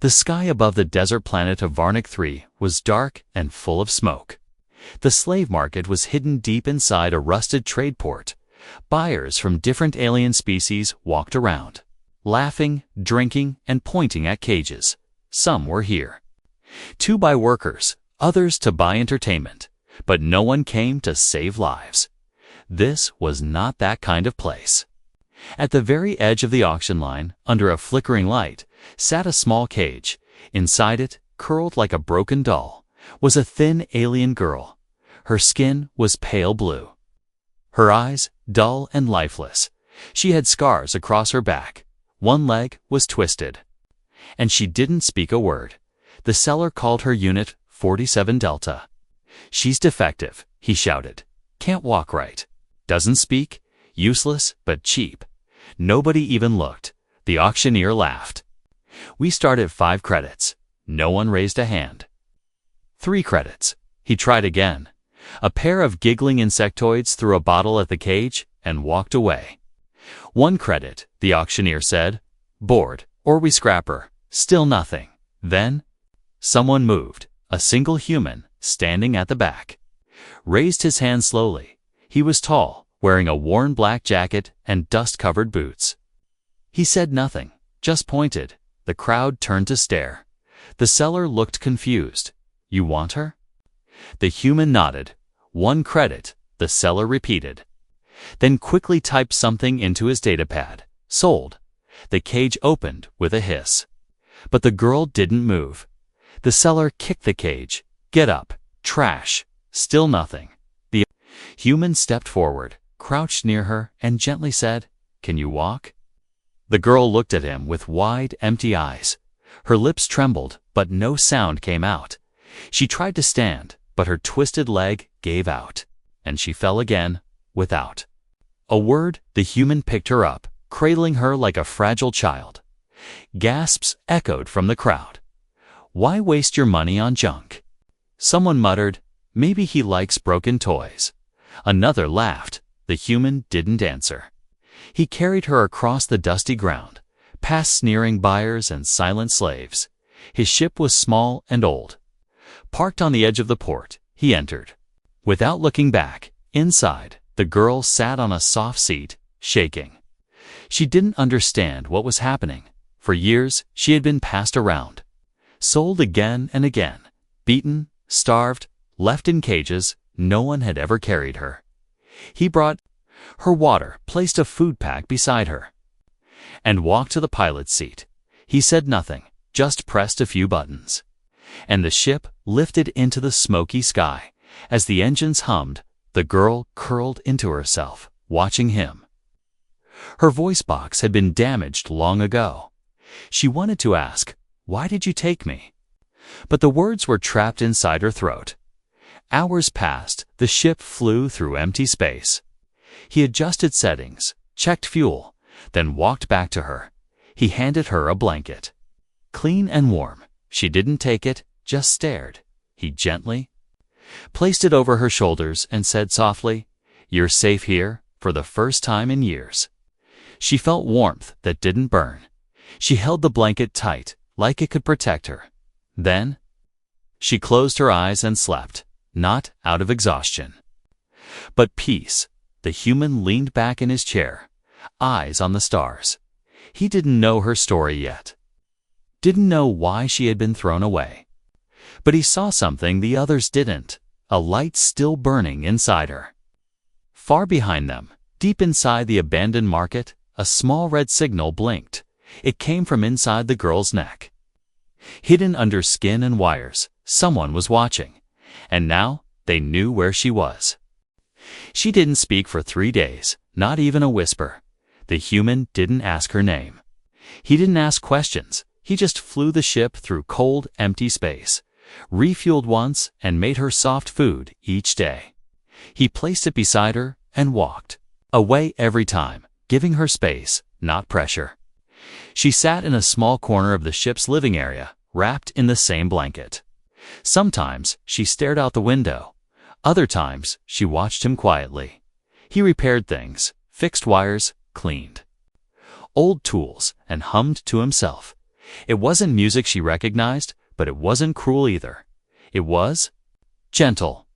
The sky above the desert planet of Varnic 3 was dark and full of smoke. The slave market was hidden deep inside a rusted trade port. Buyers from different alien species walked around, laughing, drinking, and pointing at cages. Some were here to buy workers, others to buy entertainment, but no one came to save lives. This was not that kind of place. At the very edge of the auction line, under a flickering light, sat a small cage. Inside it, curled like a broken doll, was a thin alien girl. Her skin was pale blue. Her eyes, dull and lifeless. She had scars across her back. One leg was twisted. And she didn't speak a word. The seller called her unit 47 Delta. "She's defective," he shouted. "Can't walk right. Doesn't speak. Useless, but cheap." Nobody even looked. The auctioneer laughed. "We start at 5 credits. No one raised a hand. 3 credits. He tried again. A pair of giggling insectoids threw a bottle at the cage and walked away. 1 credit, the auctioneer said. "Bored, or we scrap her." Still nothing. Then someone moved. A single human, standing at the back, raised his hand slowly. He was tall, wearing a worn black jacket and dust-covered boots. He said nothing, just pointed. The crowd turned to stare. The seller looked confused. "You want her?" The human nodded. 1 credit, the seller repeated. Then quickly typed something into his datapad. "Sold." The cage opened with a hiss. But the girl didn't move. The seller kicked the cage. "Get up. Trash." Still nothing. The human stepped forward, crouched near her, and gently said, "Can you walk?" The girl looked at him with wide, empty eyes. Her lips trembled, but no sound came out. She tried to stand, but her twisted leg gave out, and she fell again, without a word. The human picked her up, cradling her like a fragile child. Gasps echoed from the crowd. "Why waste your money on junk?" Someone muttered, "Maybe he likes broken toys." Another laughed. The human didn't answer. He carried her across the dusty ground, past sneering buyers and silent slaves. His ship was small and old. Parked on the edge of the port, he entered. Without looking back, inside, the girl sat on a soft seat, shaking. She didn't understand what was happening. For years, she had been passed around, sold again and again, beaten, starved, left in cages. No one had ever carried her. He brought her water, placed a food pack beside her, and walked to the pilot's seat. He said nothing, just pressed a few buttons. And the ship lifted into the smoky sky. As the engines hummed, the girl curled into herself, watching him. Her voice box had been damaged long ago. She wanted to ask, "Why did you take me?" But the words were trapped inside her throat. Hours passed. The ship flew through empty space. He adjusted settings, checked fuel, then walked back to her. He handed her a blanket. Clean and warm. She didn't take it, just stared. He gently placed it over her shoulders and said softly, "You're safe here, for the first time in years." She felt warmth that didn't burn. She held the blanket tight, like it could protect her. Then she closed her eyes and slept, not out of exhaustion, but peace. The human leaned back in his chair, eyes on the stars. He didn't know her story yet. Didn't know why she had been thrown away. But he saw something the others didn't, a light still burning inside her. Far behind them, deep inside the abandoned market, a small red signal blinked. It came from inside the girl's neck. Hidden under skin and wires, someone was watching. And now they knew where she was. She didn't speak for 3 days, not even a whisper. The human didn't ask her name. He didn't ask questions. He just flew the ship through cold, empty space, refueled once, and made her soft food each day. He placed it beside her and walked away every time, giving her space, not pressure. She sat in a small corner of the ship's living area, wrapped in the same blanket. Sometimes she stared out the window. Other times she watched him quietly. He repaired things, fixed wires, cleaned old tools, and hummed to himself. It wasn't music she recognized, but it wasn't cruel either. It was gentle.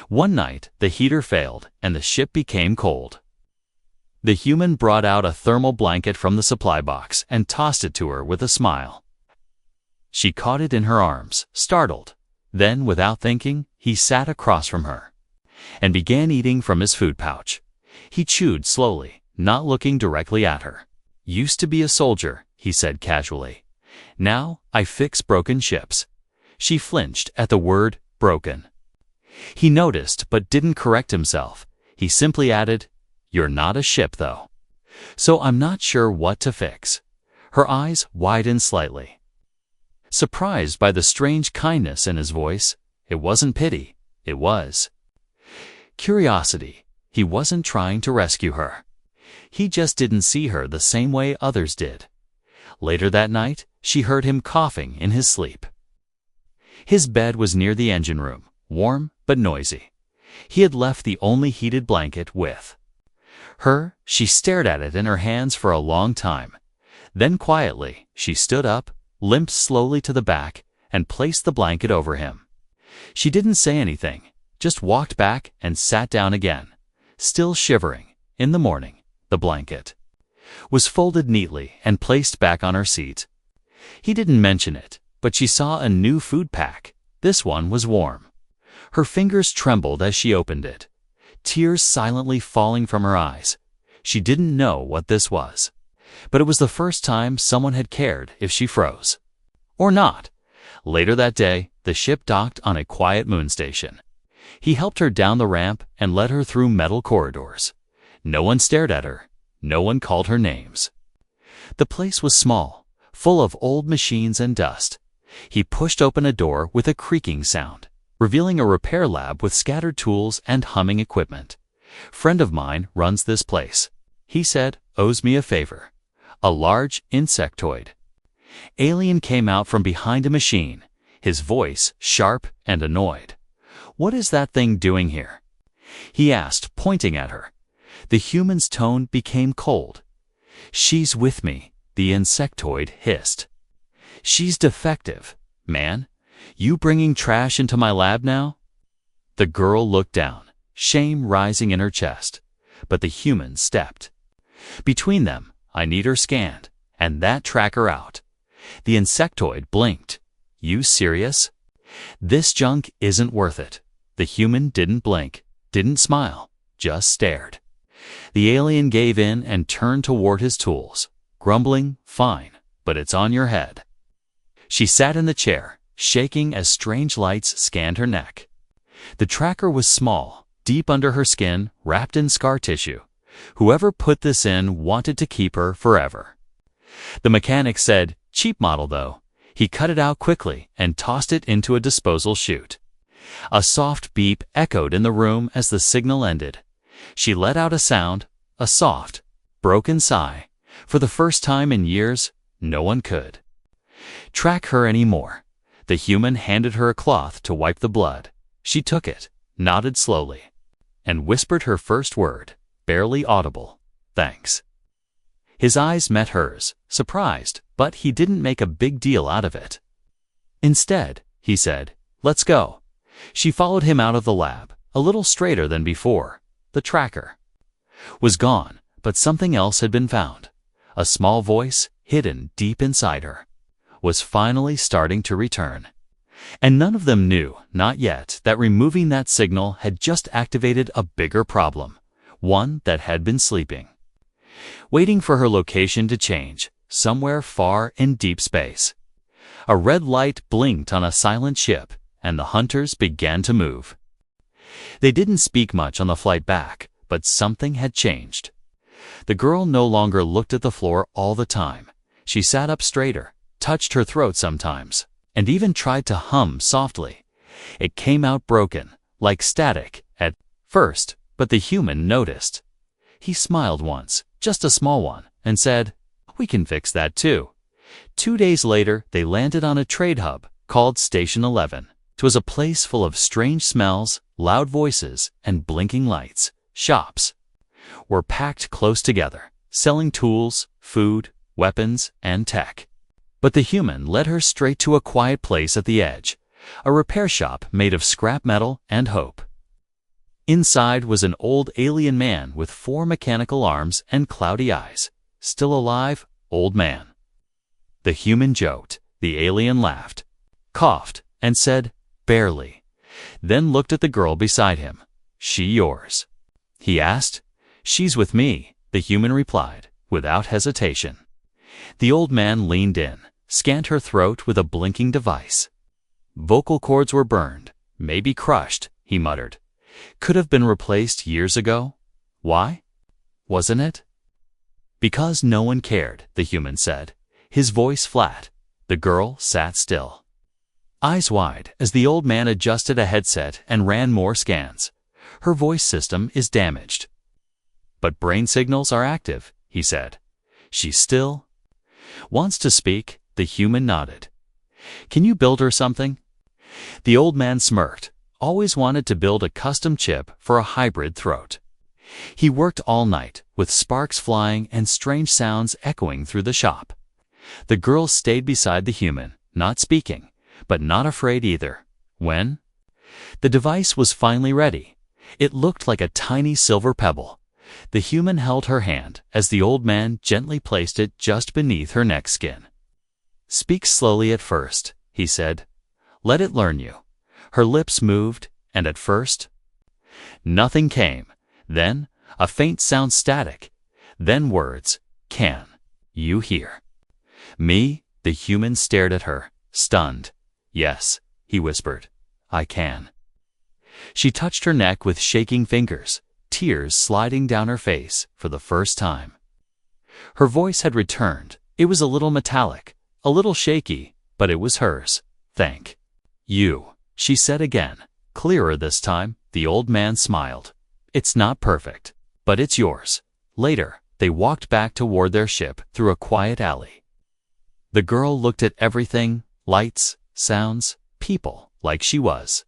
One night, the heater failed, and the ship became cold. The human brought out a thermal blanket from the supply box and tossed it to her with a smile. She caught it in her arms, startled. Then, without thinking, he sat across from her and began eating from his food pouch. He chewed slowly, not looking directly at her. "Used to be a soldier," he said casually. "Now I fix broken ships." She flinched at the word broken. He noticed but didn't correct himself. He simply added, "You're not a ship, though. So I'm not sure what to fix." Her eyes widened slightly. Surprised by the strange kindness in his voice, it wasn't pity, it was curiosity. He wasn't trying to rescue her. He just didn't see her the same way others did. Later that night, she heard him coughing in his sleep. His bed was near the engine room, warm but noisy. He had left the only heated blanket with her. She stared at it in her hands for a long time. Then quietly, she stood up, limped slowly to the back, and placed the blanket over him. She didn't say anything, just walked back and sat down again. Still shivering, in the morning, the blanket was folded neatly and placed back on her seat. He didn't mention it, but she saw a new food pack. This one was warm. Her fingers trembled as she opened it, tears silently falling from her eyes. She didn't know what this was, but it was the first time someone had cared if she froze or not. Later that day, the ship docked on a quiet moon station. He helped her down the ramp and led her through metal corridors. No one stared at her. No one called her names. The place was small, full of old machines and dust. He pushed open a door with a creaking sound, revealing a repair lab with scattered tools and humming equipment. "Friend of mine runs this place," he said, "owes me a favor." A large insectoid alien came out from behind a machine, his voice sharp and annoyed. "What is that thing doing here?" he asked, pointing at her. The human's tone became cold. "She's with me," the insectoid hissed. "She's defective, man. You bringing trash into my lab now?" The girl looked down, shame rising in her chest, but the human stepped between them. "I need her scanned, and that tracker out." The insectoid blinked. "You serious? This junk isn't worth it." The human didn't blink, didn't smile, just stared. The alien gave in and turned toward his tools, grumbling, "Fine, but it's on your head." She sat in the chair, shaking as strange lights scanned her neck. The tracker was small, deep under her skin, wrapped in scar tissue. Whoever put this in wanted to keep her forever. The mechanic said, "Cheap model though." He cut it out quickly and tossed it into a disposal chute. A soft beep echoed in the room as the signal ended. She let out a sound, a soft, broken sigh. For the first time in years, no one could track her anymore. The human handed her a cloth to wipe the blood. She took it, nodded slowly, and whispered her first word, barely audible, "Thanks." His eyes met hers, surprised, but he didn't make a big deal out of it. Instead, he said, "Let's go." She followed him out of the lab, a little straighter than before. The tracker was gone, but something else had been found. A small voice, hidden deep inside her, was finally starting to return. And none of them knew, not yet, that removing that signal had just activated a bigger problem, one that had been sleeping, waiting for her location to change, somewhere far in deep space. A red light blinked on a silent ship, and the hunters began to move. They didn't speak much on the flight back, but something had changed. The girl no longer looked at the floor all the time. She sat up straighter, touched her throat sometimes, and even tried to hum softly. It came out broken, like static, at first, but the human noticed. He smiled once, just a small one, and said, "We can fix that too." 2 days later, they landed on a trade hub called Station 11. It was a place full of strange smells, loud voices, and blinking lights. Shops were packed close together, selling tools, food, weapons, and tech. But the human led her straight to a quiet place at the edge, a repair shop made of scrap metal and hope. Inside was an old alien man with 4 mechanical arms and cloudy eyes. Still alive, old man. The human joked, the alien laughed, coughed, and said, barely, then looked at the girl beside him. She yours? He asked. She's with me, the human replied, without hesitation. The old man leaned in, scanned her throat with a blinking device. Vocal cords were burned, maybe crushed, he muttered. Could have been replaced years ago. Why? Wasn't it? Because no one cared, the human said, his voice flat. The girl sat still, eyes wide, as the old man adjusted a headset and ran more scans. Her voice system is damaged. But brain signals are active, he said. She still wants to speak, the human nodded. Can you build her something? The old man smirked, always wanted to build a custom chip for a hybrid throat. He worked all night, with sparks flying and strange sounds echoing through the shop. The girl stayed beside the human, not speaking, but not afraid either. When the device was finally ready, it looked like a tiny silver pebble. The human held her hand as the old man gently placed it just beneath her neck skin. Speak slowly at first, he said. Let it learn you. Her lips moved, and at first, nothing came. Then, a faint sound static. Then words, can you hear me? The human stared at her, stunned. Yes, he whispered. I can. She touched her neck with shaking fingers, tears sliding down her face for the first time. Her voice had returned. It was a little metallic, a little shaky, but it was hers. Thank you, she said again, clearer this time. The old man smiled. It's not perfect, but it's yours. Later, they walked back toward their ship through a quiet alley. The girl looked at everything, lights, sounds, people, like she was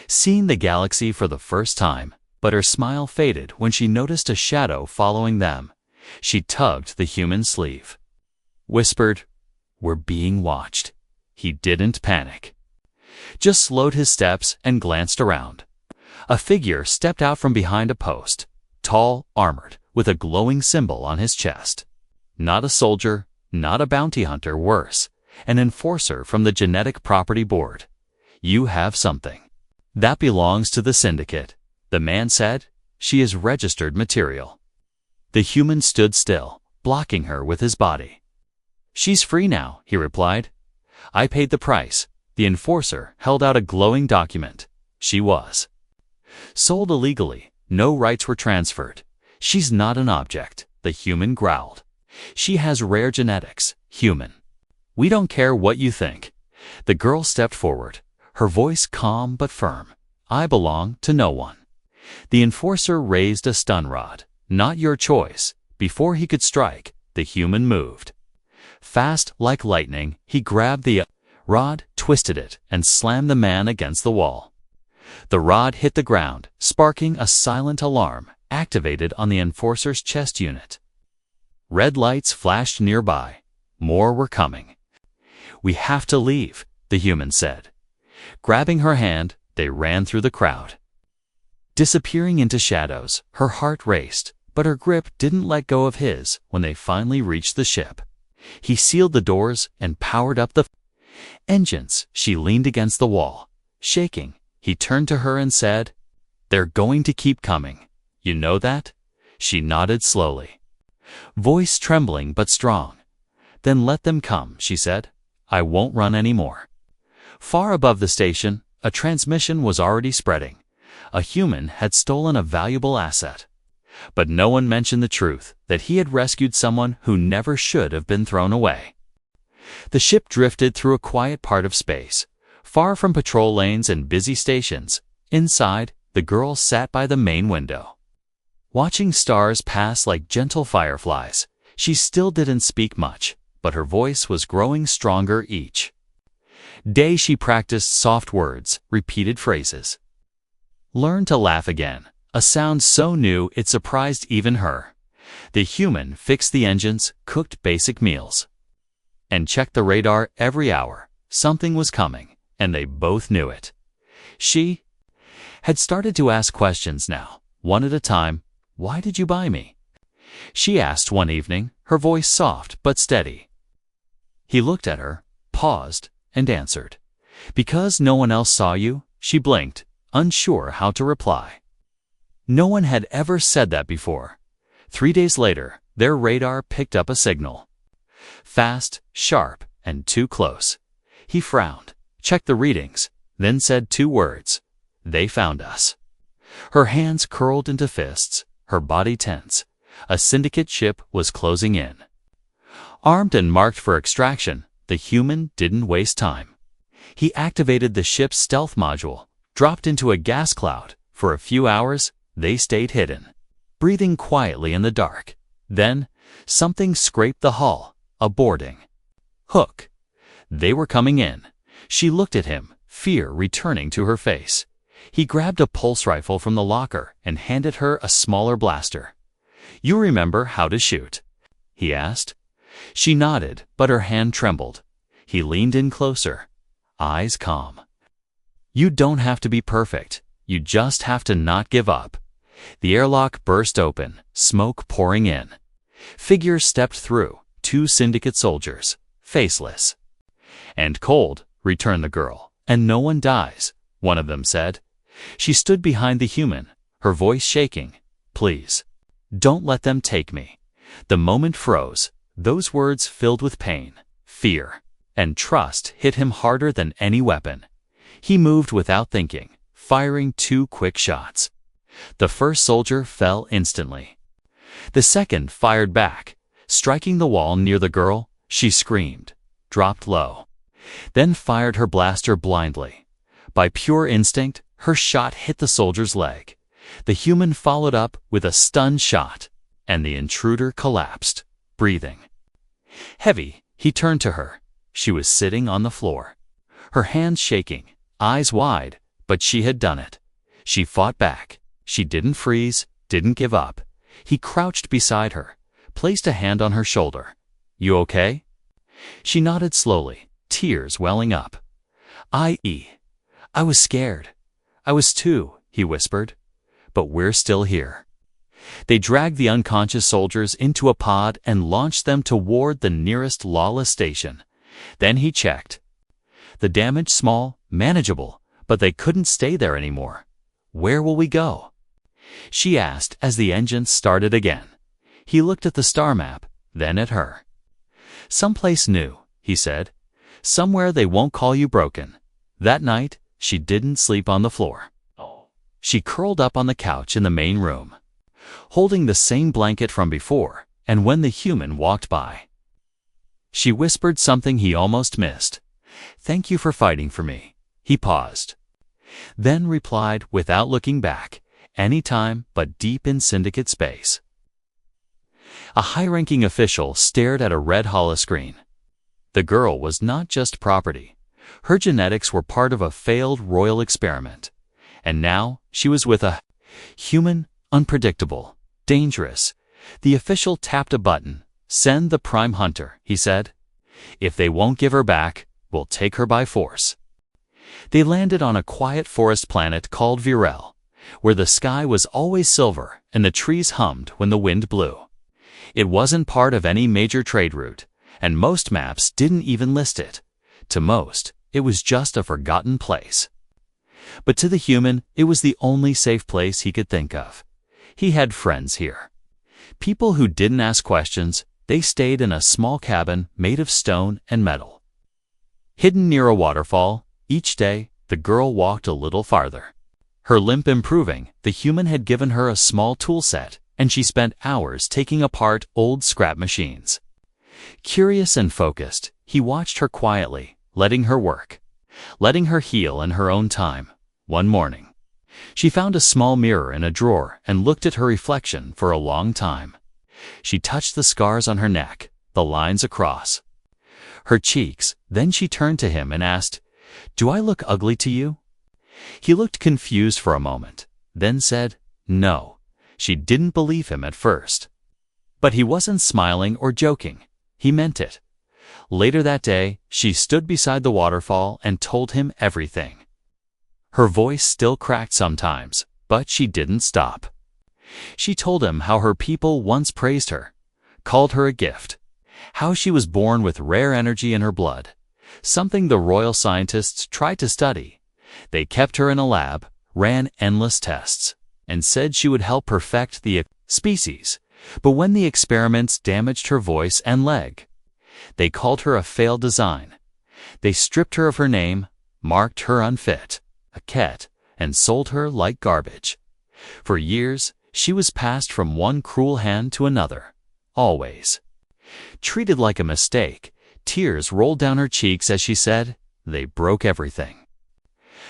seeing the galaxy for the first time, but her smile faded when she noticed a shadow following them. She tugged the human sleeve, whispered, We're being watched. He didn't panic, just slowed his steps and glanced around. A figure stepped out from behind a post, tall, armored, with a glowing symbol on his chest. Not a soldier, not a bounty hunter, worse, an enforcer from the Genetic Property Board. You have something that belongs to the syndicate, the man said. She is registered material. The human stood still, blocking her with his body. She's free now, he replied. I paid the price. The enforcer held out a glowing document. She was sold illegally. No rights were transferred. She's not an object, the human growled. She has rare genetics, human. We don't care what you think. The girl stepped forward, her voice calm but firm. I belong to no one. The enforcer raised a stun rod. Not your choice. Before he could strike, the human moved. Fast like lightning, he grabbed the rod, twisted it, and slammed the man against the wall. The rod hit the ground, sparking a silent alarm activated on the enforcer's chest unit. Red lights flashed nearby. More were coming. We have to leave, the human said. Grabbing her hand, they ran through the crowd. Disappearing into shadows, her heart raced, but her grip didn't let go of his when they finally reached the ship. He sealed the doors and powered up the engines. She leaned against the wall, shaking. He turned to her and said, They're going to keep coming. You know that? She nodded slowly, voice trembling but strong. Then let them come, she said. I won't run anymore. Far above the station, a transmission was already spreading. A human had stolen a valuable asset. But no one mentioned the truth that he had rescued someone who never should have been thrown away. The ship drifted through a quiet part of space, far from patrol lanes and busy stations. Inside, the girl sat by the main window, watching stars pass like gentle fireflies. She still didn't speak much, but her voice was growing stronger each day. She practiced soft words, repeated phrases. Learn to laugh again, a sound so new it surprised even her. The human fixed the engines, cooked basic meals, and checked the radar every hour. Something was coming, and they both knew it. She had started to ask questions now, one at a time. Why did you buy me? She asked one evening, her voice soft but steady. He looked at her, paused, and answered. Because no one else saw you, she blinked, unsure how to reply. No one had ever said that before. 3 days later, their radar picked up a signal. Fast, sharp, and too close. He frowned, checked the readings, then said 2 words. They found us. Her hands curled into fists, her body tense. A syndicate ship was closing in. Armed and marked for extraction, the human didn't waste time. He activated the ship's stealth module, dropped into a gas cloud. For a few hours, they stayed hidden, breathing quietly in the dark. Then, something scraped the hull, a boarding hook. They were coming in. She looked at him, fear returning to her face. He grabbed a pulse rifle from the locker and handed her a smaller blaster. You remember how to shoot? He asked. She nodded, but her hand trembled. He leaned in closer, eyes calm. You don't have to be perfect. You just have to not give up. The airlock burst open, smoke pouring in. Figures stepped through, 2 syndicate soldiers, faceless. And cold, returned the girl. And no one dies, one of them said. She stood behind the human, her voice shaking. Please, don't let them take me. The moment froze. Those words filled with pain, fear, and trust hit him harder than any weapon. He moved without thinking, firing 2 quick shots. The first soldier fell instantly. The second fired back, striking the wall near the girl. She screamed, dropped low, then fired her blaster blindly. By pure instinct, her shot hit the soldier's leg. The human followed up with a stun shot, and the intruder collapsed, breathing heavy. He turned to her. She was sitting on the floor, her hands shaking, eyes wide, but she had done it. She fought back. She didn't freeze, didn't give up. He crouched beside her, placed a hand on her shoulder. You okay? She nodded slowly, tears welling up. I was scared. I was too, he whispered. But we're still here. They dragged the unconscious soldiers into a pod and launched them toward the nearest lawless station. Then he checked. The damage small, manageable, but they couldn't stay there anymore. Where will we go? She asked as the engines started again. He looked at the star map, then at her. Someplace new, he said. Somewhere they won't call you broken. That night, she didn't sleep on the floor. She curled up on the couch in the main room, holding the same blanket from before, and when the human walked by, she whispered something he almost missed. Thank you for fighting for me. He paused, then replied without looking back, anytime but deep in syndicate space. A high-ranking official stared at a red holoscreen. The girl was not just property. Her genetics were part of a failed royal experiment. And now she was with a human, unpredictable, dangerous. The official tapped a button. Send the prime hunter, he said. If they won't give her back, we'll take her by force. They landed on a quiet forest planet called Virel, where the sky was always silver and the trees hummed when the wind blew. It wasn't part of any major trade route, and most maps didn't even list it. To most, it was just a forgotten place. But to the human, it was the only safe place he could think of. He had friends here. People who didn't ask questions. They stayed in a small cabin made of stone and metal. Hidden near a waterfall, each day, the girl walked a little farther. Her limp improving, the human had given her a small tool set, and she spent hours taking apart old scrap machines. Curious and focused, he watched her quietly, letting her work, letting her heal in her own time. One morning, she found a small mirror in a drawer and looked at her reflection for a long time. She touched the scars on her neck, the lines across her cheeks. Then she turned to him and asked, "Do I look ugly to you?" He looked confused for a moment, then said, "No." She didn't believe him at first. But he wasn't smiling or joking. He meant it. Later that day, she stood beside the waterfall and told him everything. Her voice still cracked sometimes, but she didn't stop. She told him how her people once praised her, called her a gift, how she was born with rare energy in her blood, something the royal scientists tried to study. They kept her in a lab, ran endless tests, and said she would help perfect the species. But when the experiments damaged her voice and leg, they called her a failed design. They stripped her of her name, marked her unfit, a cat, and sold her like garbage. For years, she was passed from one cruel hand to another, always. Treated like a mistake, tears rolled down her cheeks as she said, "They broke everything."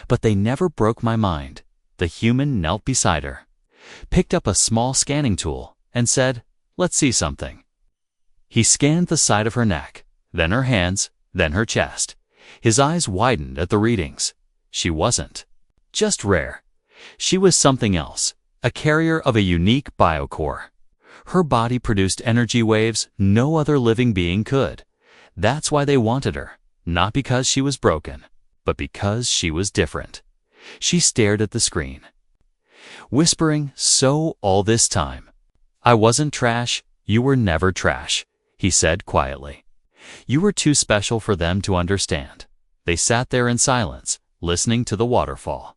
But they never broke my mind. The human knelt beside her, picked up a small scanning tool, and said, "Let's see something." He scanned the side of her neck, then her hands, then her chest. His eyes widened at the readings. She wasn't just rare. She was something else, a carrier of a unique biocore. Her body produced energy waves no other living being could. That's why they wanted her, not because she was broken, but because she was different. She stared at the screen, whispering, "So all this time, I wasn't trash, you were never trash," he said quietly. "You were too special for them to understand." They sat there in silence, listening to the waterfall.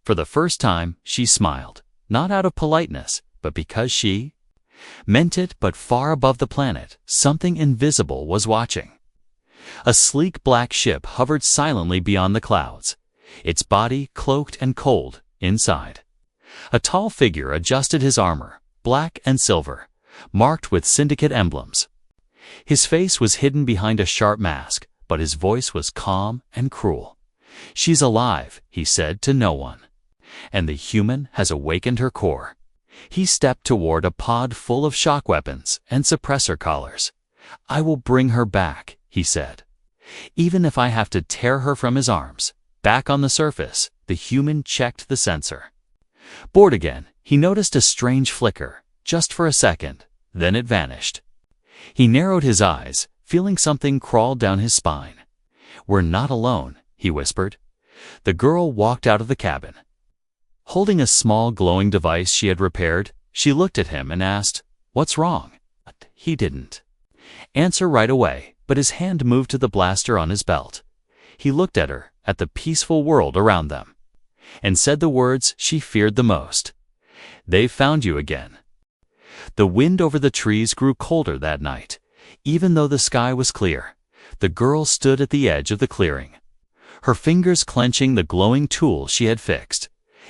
For the first time, she smiled, not out of politeness, but because she meant it. But far above the planet, something invisible was watching. A sleek black ship hovered silently beyond the clouds, its body cloaked and cold inside. A tall figure adjusted his armor, black and silver, marked with syndicate emblems. His face was hidden behind a sharp mask, but his voice was calm and cruel. "She's alive," he said to no one, "and the human has awakened her core." He stepped toward a pod full of shock weapons and suppressor collars. "I will bring her back," he said, "even if I have to tear her from his arms." Back on the surface, the human checked the sensor. Bored again, he noticed a strange flicker, just for a second, then it vanished. He narrowed his eyes, feeling something crawl down his spine. "We're not alone," he whispered. The girl walked out of the cabin. Holding a small glowing device she had repaired, she looked at him and asked, "What's wrong?" He didn't answer right away, but his hand moved to the blaster on his belt. He looked at her, at the peaceful world around them, and said the words she feared the most. "They've found you again." The wind over the trees grew colder that night. Even though the sky was clear, the girl stood at the edge of the clearing, her fingers clenching the glowing tool she had fixed.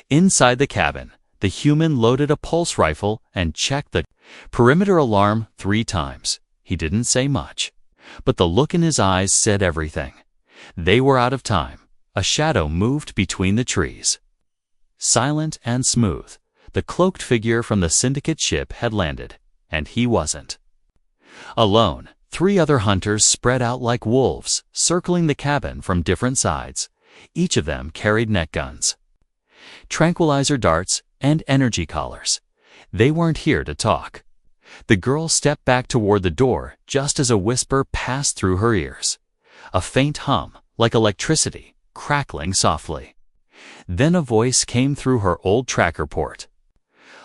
Inside the cabin, the human loaded a pulse rifle and checked the perimeter alarm 3 times. He didn't say much, but the look in his eyes said everything. They were out of time. A shadow moved between the trees. Silent and smooth, the cloaked figure from the syndicate ship had landed, and he wasn't alone. 3 other hunters spread out like wolves, circling the cabin from different sides. Each of them carried net guns, tranquilizer darts, and energy collars. They weren't here to talk. The girl stepped back toward the door just as a whisper passed through her ears. A faint hum, like electricity, crackling softly. Then a voice came through her old tracker port.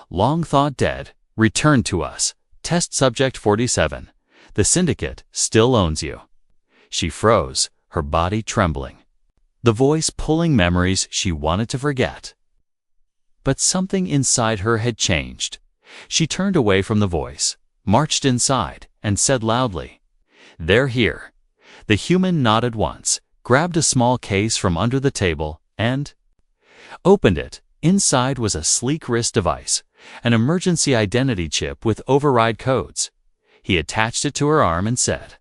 "Long thought dead, returned to us. Test subject 47. The syndicate still owns you." She froze, her body trembling, the voice pulling memories she wanted to forget. But something inside her had changed. She turned away from the voice, marched inside, and said loudly, "They're here." The human nodded once, grabbed a small case from under the table, and opened it. Inside was a sleek wrist device, an emergency identity chip with override codes. He attached it to her arm and said,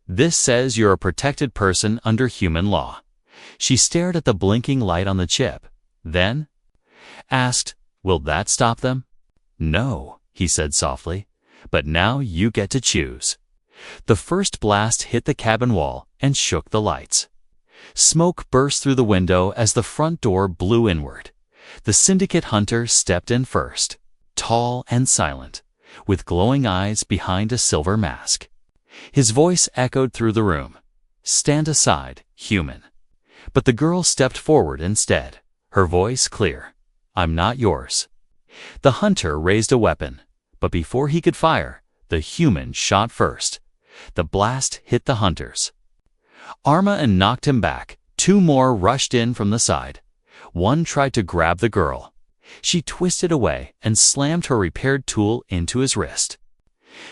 "This says you're a protected person under human law." She stared at the blinking light on the chip, then asked, "Will that stop them?" "No," he said softly, "but now you get to choose." The first blast hit the cabin wall and shook the lights. Smoke burst through the window as the front door blew inward. The syndicate hunter stepped in first, tall and silent, with glowing eyes behind a silver mask. His voice echoed through the room. "Stand aside, human." But the girl stepped forward instead, her voice clear. "I'm not yours." The hunter raised a weapon, but before he could fire, the human shot first. The blast hit the hunters. Arma and knocked him back. Two more rushed in from the side. One tried to grab the girl. She twisted away and slammed her repaired tool into his wrist.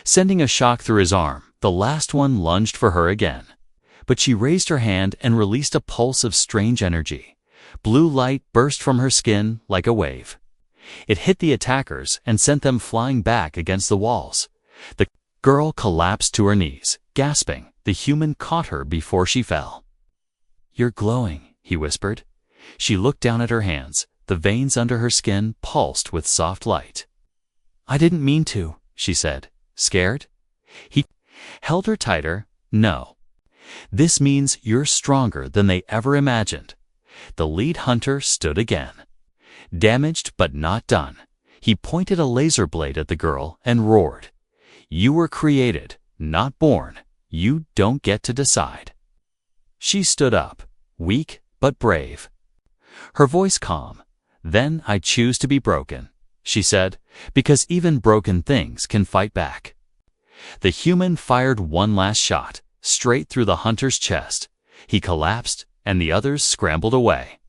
Sending a shock through his arm, the last one lunged for her again. But she raised her hand and released a pulse of strange energy. Blue light burst from her skin like a wave. It hit the attackers and sent them flying back against the walls. The girl collapsed to her knees, gasping. The human caught her before she fell. "You're glowing," he whispered. She looked down at her hands. The veins under her skin pulsed with soft light. "I didn't mean to," she said. "Scared?" He held her tighter. "No. This means you're stronger than they ever imagined." The lead hunter stood again. Damaged but not done, he pointed a laser blade at the girl and roared, "You were created, not born. You don't get to decide." She stood up, weak but brave. Her voice calm. "Then I choose to be broken," she said, "because even broken things can fight back." The human fired one last shot, straight through the hunter's chest. He collapsed, and the others scrambled away.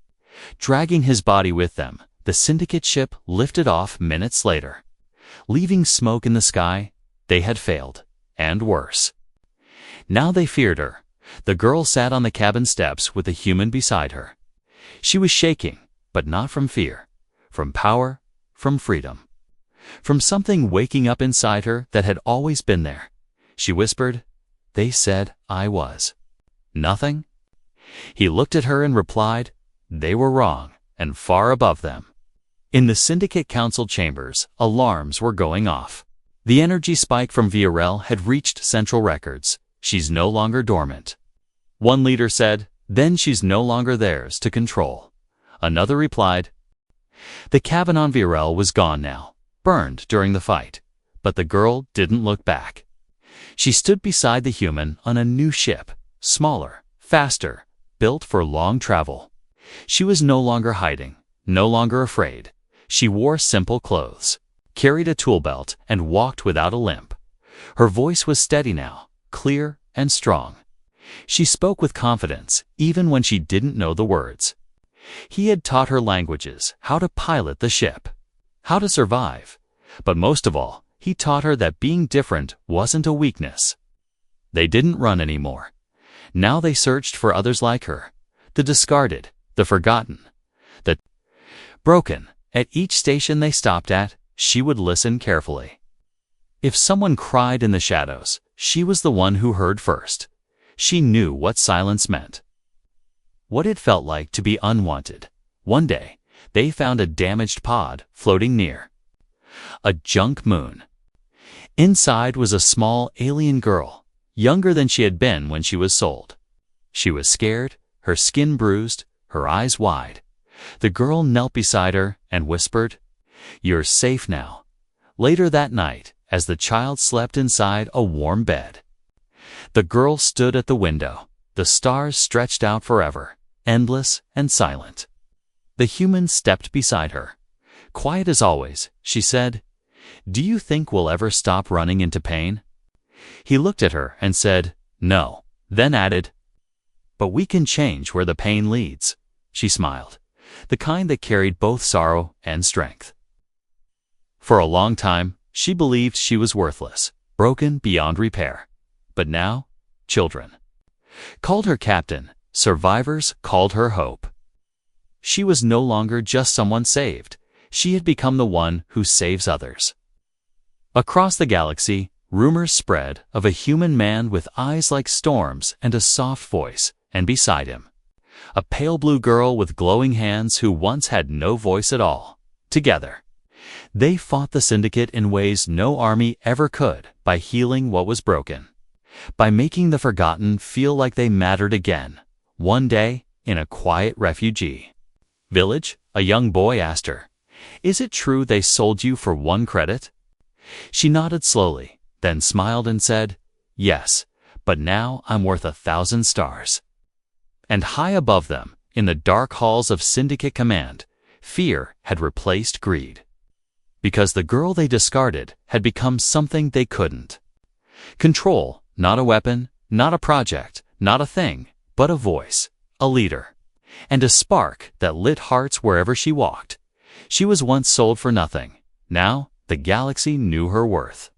Dragging his body with them, the syndicate ship lifted off minutes later. Leaving smoke in the sky, they had failed, and worse. Now they feared her. The girl sat on the cabin steps with the human beside her. She was shaking, but not from fear, from power, from freedom, from something waking up inside her that had always been there. She whispered, "They said I was nothing." He looked at her and replied, "They were wrong, and far above them." In the Syndicate Council chambers, alarms were going off. The energy spike from VRL had reached Central Records. She's no longer dormant. One leader said, "Then she's no longer theirs to control." Another replied, "The cabin on VRL was gone now, burned during the fight." But the girl didn't look back. She stood beside the human on a new ship, smaller, faster, built for long travel. She was no longer hiding, no longer afraid. She wore simple clothes, carried a tool belt, and walked without a limp. Her voice was steady now, clear and strong. She spoke with confidence, even when she didn't know the words. He had taught her languages, how to pilot the ship, how to survive. But most of all, he taught her that being different wasn't a weakness. They didn't run anymore. Now they searched for others like her, the discarded, the forgotten, the broken. At each station they stopped at, she would listen carefully. If someone cried in the shadows, she was the one who heard first. She knew what silence meant, what it felt like to be unwanted. One day, they found a damaged pod floating near. A junk moon. Inside was a small alien girl, younger than she had been when she was sold. She was scared, her skin bruised, her eyes wide. The girl knelt beside her and whispered, "You're safe now." Later that night, as the child slept inside a warm bed, the girl stood at the window. The stars stretched out forever, endless and silent. The human stepped beside her. Quiet as always, she said, "Do you think we'll ever stop running into pain?" He looked at her and said, "No," then added, "But we can change where the pain leads." She smiled, the kind that carried both sorrow and strength. For a long time, she believed she was worthless, broken beyond repair. But now, children called her captain, survivors called her hope. She was no longer just someone saved. She had become the one who saves others. Across the galaxy, rumors spread of a human man with eyes like storms and a soft voice, and beside him, a pale blue girl with glowing hands who once had no voice at all. Together, they fought the Syndicate in ways no army ever could, by healing what was broken, by making the forgotten feel like they mattered again. One day, in a quiet refugee village, a young boy asked her, "Is it true they sold you for 1 credit?" She nodded slowly, then smiled and said, Yes, but now I'm worth 1,000 stars. And high above them, in the dark halls of Syndicate Command, fear had replaced greed. Because the girl they discarded had become something they couldn't. Control, not a weapon, not a project, not a thing, but a voice, a leader, and a spark that lit hearts wherever she walked. She was once sold for nothing. Now, the galaxy knew her worth.